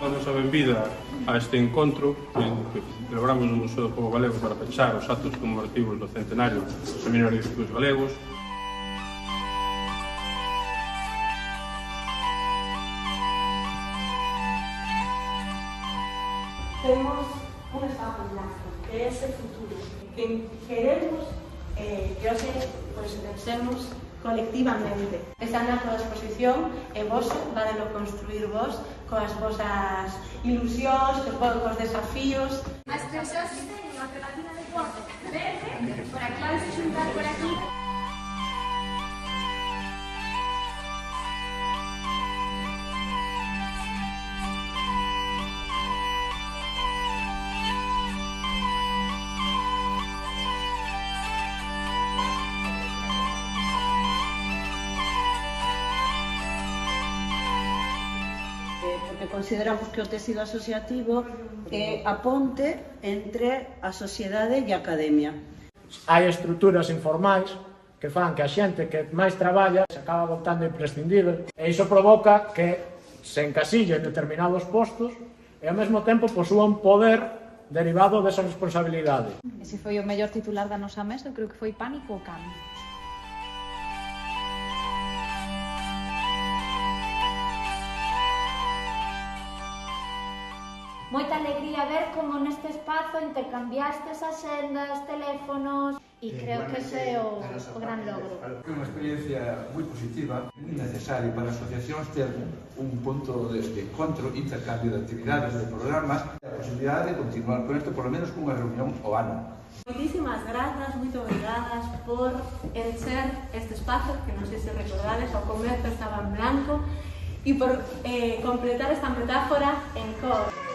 damos a benvida a este encontro que celebramos no Museo do Pobo Galego para pechar os actos conmemorativos do centenario do Seminario de Estudos Galegos. Temos un espazo blanco, que é ese futuro, que queremos que hoxe pensemos colectivamente. Esa na toda exposición é vosa, vadelo construir vos, coas vosas ilusións, cos desafíos. As persoas que teñen a alternativa de cor verde, por a clave se xuntar por aquí. Porque consideramos que o tecido asociativo é a ponte entre a sociedade e a academia. Hai estruturas informais que fan que a xente que máis traballa se acaba voltando imprescindível e iso provoca que se encasille en determinados postos e ao mesmo tempo posúa un poder derivado desa responsabilidade. Ese foi o mellor titular da nosa mesa, eu creo que foi Pánico ao Cambio. Moita alegría ver como neste espazo intercambiastes axendas, teléfonos e creo que ese é o gran logro. É unha experiencia moi positiva, moi necesario para as asociacións ter un punto de encontro, intercambio de actividades, de programas, e a posibilidade de continuar con isto, por lo menos cunha reunión ao ano. Moitísimas grazas, moito obrigadas por encher este espazo, que non sei se recordades, o comercio estaba en blanco, e por completar esta metáfora en cor.